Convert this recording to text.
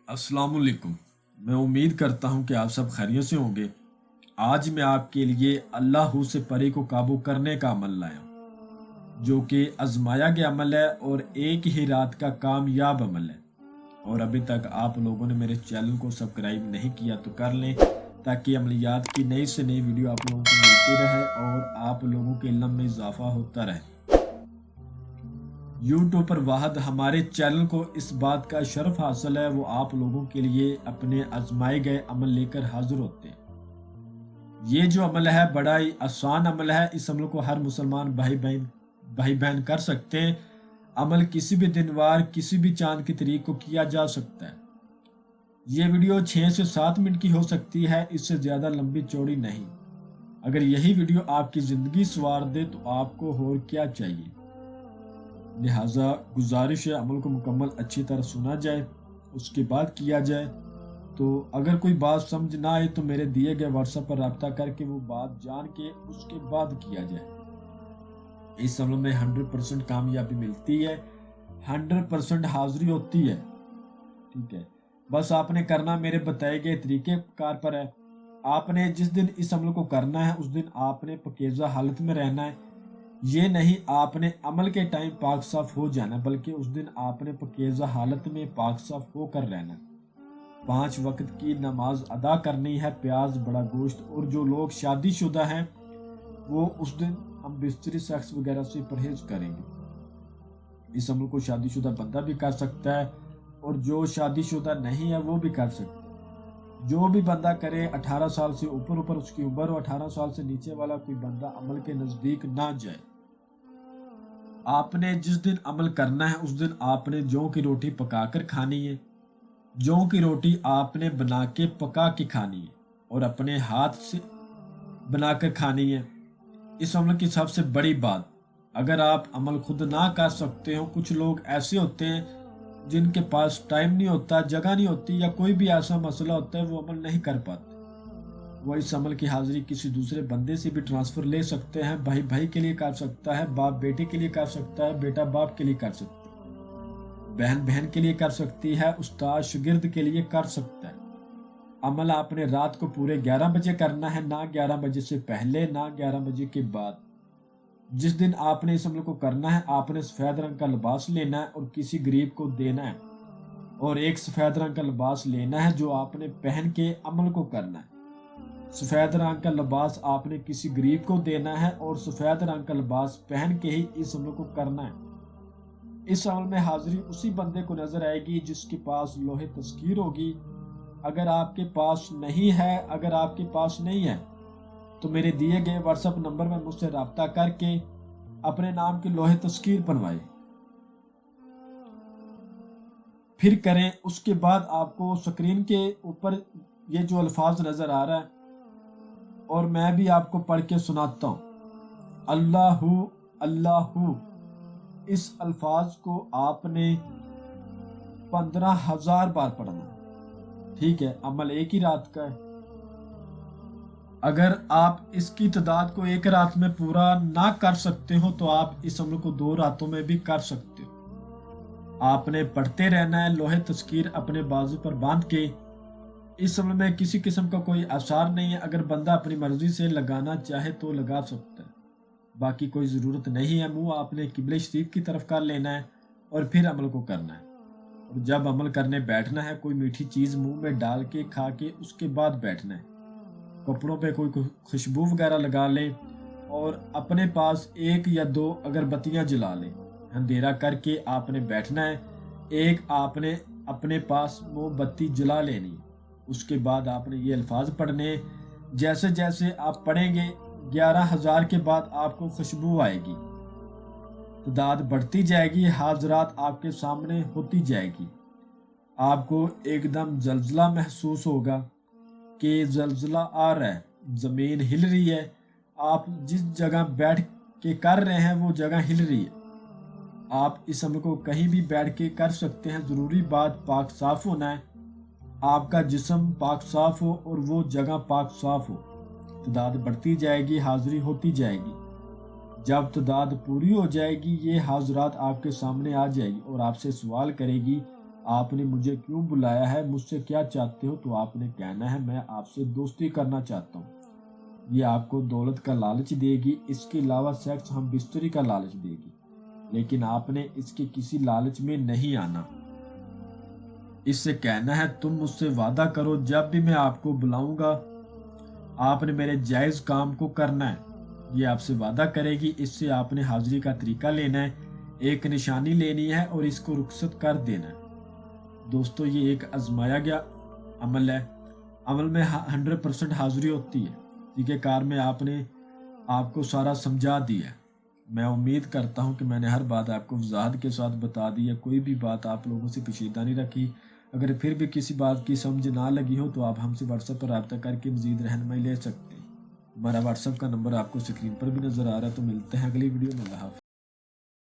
अस्सलाम वालेकुम। मैं उम्मीद करता हूँ कि आप सब खैरियत से होंगे। आज मैं आपके लिए अल्लाह से परे को काबू करने का अमल लाया हूँ, जो कि आजमाया गया अमल है और एक ही रात का कामयाब अमल है। और अभी तक आप लोगों ने मेरे चैनल को सब्सक्राइब नहीं किया तो कर लें, ताकि अमलियात की नई से नई वीडियो आप लोगों को मिलती रहे और आप लोगों के इल्म में इजाफा होता रहे। यूट्यूब पर वाहद हमारे चैनल को इस बात का शर्फ हासिल है, वो आप लोगों के लिए अपने आजमाए गए अमल लेकर हाजिर होते हैं। ये जो अमल है बड़ा ही आसान अमल है। इस अमल को हर मुसलमान भाई बहन कर सकते हैं। अमल किसी भी दिन वार किसी भी चांद की तारीख को किया जा सकता है। ये वीडियो 6 से 7 मिनट की हो सकती है, इससे ज़्यादा लंबी चौड़ी नहीं। अगर यही वीडियो आपकी ज़िंदगी संवार दे तो आपको और क्या चाहिए। लिहाजा गुजारिश है, अमल को मुकम्मल अच्छी तरह सुना जाए, उसके बाद किया जाए। तो अगर कोई बात समझ ना आए तो मेरे दिए गए व्हाट्सएप पर रब्ता करके वो बात जान के उसके बाद किया जाए। इस अमल में 100% कामयाबी मिलती है, 100% हाजिरी होती है। ठीक है, बस आपने करना मेरे बताए गए तरीके कार पर है। आपने जिस दिन इस अमल को करना है उस दिन आपने पकीज़ा हालत में रहना है। ये नहीं आपने अमल के टाइम पाक साफ हो जाना, बल्कि उस दिन आपने पकीज़ा हालत में पाक साफ होकर रहना। 5 वक्त की नमाज अदा करनी है, प्याज बड़ा गोश्त। और जो लोग शादीशुदा हैं वो उस दिन हम बिस्तरी सेक्स वगैरह से परहेज करेंगे। इस अमल को शादीशुदा बंदा भी कर सकता है और जो शादीशुदा नहीं है वो भी कर सकता है। जो भी बंदा करे 18 साल से ऊपर उसकी उम्र हो, 18 साल से नीचे वाला कोई बंदा अमल के नजदीक ना जाए। आपने जिस दिन अमल करना है उस दिन आपने जौ की रोटी पकाकर खानी है। जौ की रोटी आपने बना के पका के खानी है और अपने हाथ से बनाकर खानी है। इस अमल की सबसे बड़ी बात, अगर आप अमल खुद ना कर सकते हो, कुछ लोग ऐसे होते हैं जिनके पास टाइम नहीं होता, जगह नहीं होती, या कोई भी ऐसा मसला होता है वो अमल नहीं कर पाते, वो इस अमल की हाजिरी किसी दूसरे बंदे से भी ट्रांसफ़र ले सकते हैं। भाई भाई के लिए कर सकता है, बाप बेटे के लिए कर सकता है, बेटा बाप के लिए कर सकता है, बहन बहन के लिए कर सकती है, उस्ताद शागिर्द के लिए कर सकता है। अमल आपने रात को पूरे 11 बजे करना है, ना 11 बजे से पहले, ना 11 बजे के बाद। जिस दिन आपने इस अमल को करना है आपने सफ़ेद रंग का लिबास लेना है और किसी गरीब को देना है, और एक सफ़ेद रंग का लिबास लेना है जो आपने पहन के अमल को करना है। सफ़ेद रंग का लिबास आपने किसी गरीब को देना है और सफ़ेद रंग का लिबास पहन के ही इस अमल को करना है। इस अमल में हाजिरी उसी बंदे को नजर आएगी जिसके पास लोहे तस्कीर होगी। अगर आपके पास नहीं है तो मेरे दिए गए व्हाट्सएप नंबर में मुझसे रब्ता करके अपने नाम की लोहे तस्कीर बनवाए, फिर करें। उसके बाद आपको स्क्रीन के ऊपर ये जो अल्फाज नजर आ रहा है और मैं भी आपको पढ़ के सुनाता हूँ, अल्लाहू अल्लाहू। इस अल्फाज को आपने 15,000 बार पढ़ना। ठीक है, अमल एक ही रात का है। अगर आप इसकी तादाद को एक रात में पूरा ना कर सकते हो तो आप इस अमल को 2 रातों में भी कर सकते हो। आपने पढ़ते रहना है, लोहे तस्कीर अपने बाजू पर बांध के। इस अमल में किसी किस्म का कोई आसार नहीं है। अगर बंदा अपनी मर्जी से लगाना चाहे तो लगा सकता है, बाकी कोई ज़रूरत नहीं है। मुंह आपने किबले शरीफ की तरफ कर लेना है और फिर अमल को करना है। और जब अमल करने बैठना है कोई मीठी चीज़ मुंह में डाल के खा के उसके बाद बैठना है। कपड़ों पे कोई खुशबू वगैरह लगा लें और अपने पास 1 या 2 अगरबत्तियाँ जला लें। अंधेरा करके आपने बैठना है। एक आपने अपने पास मोमबत्ती जला लेनी। उसके बाद आपने ये अल्फाज पढ़ने। जैसे जैसे आप पढ़ेंगे 11,000 के बाद आपको खुशबू आएगी, तादाद बढ़ती जाएगी, हाजरात आपके सामने होती जाएगी। आपको एकदम जल्जला महसूस होगा कि जल्जला आ रहा है, ज़मीन हिल रही है। आप जिस जगह बैठ के कर रहे हैं वो जगह हिल रही है। आप इस अमल को कहीं भी बैठ के कर सकते हैं। ज़रूरी बात पाक साफ होना है, आपका जिस्म पाक साफ हो और वो जगह पाक साफ हो। तादाद बढ़ती जाएगी, हाजिरी होती जाएगी। जब तादाद पूरी हो जाएगी ये हाजरात आपके सामने आ जाएगी और आपसे सवाल करेगी आपने मुझे क्यों बुलाया है, मुझसे क्या चाहते हो? तो आपने कहना है मैं आपसे दोस्ती करना चाहता हूँ। ये आपको दौलत का लालच देगी, इसके अलावा सेक्स हम बिस्तरी का लालच देगी, लेकिन आपने इसके किसी लालच में नहीं आना। इससे कहना है तुम मुझसे वादा करो, जब भी मैं आपको बुलाऊंगा आपने मेरे जायज़ काम को करना है। ये आपसे वादा करेगी। इससे आपने हाजिरी का तरीका लेना है, एक निशानी लेनी है और इसको रुखसत कर देना है। दोस्तों, ये एक आजमाया गया अमल है। अमल में 100% हाजिरी होती है। तरीक़ेकार में आपने आपको सारा समझा दिया है। मैं उम्मीद करता हूं कि मैंने हर बात आपको वजाहत के साथ बता दी है, कोई भी बात आप लोगों से पेचीदा नहीं रखी। अगर फिर भी किसी बात की समझ ना लगी हो तो आप हमसे व्हाट्सएप पर रब्ता करके मज़ीद रहनुमाई ले सकते हैं। हमारा व्हाट्सएप का नंबर आपको स्क्रीन पर भी नज़र आ रहा है। तो मिलते हैं अगली वीडियो में। अल्लाह हाफ़िज़।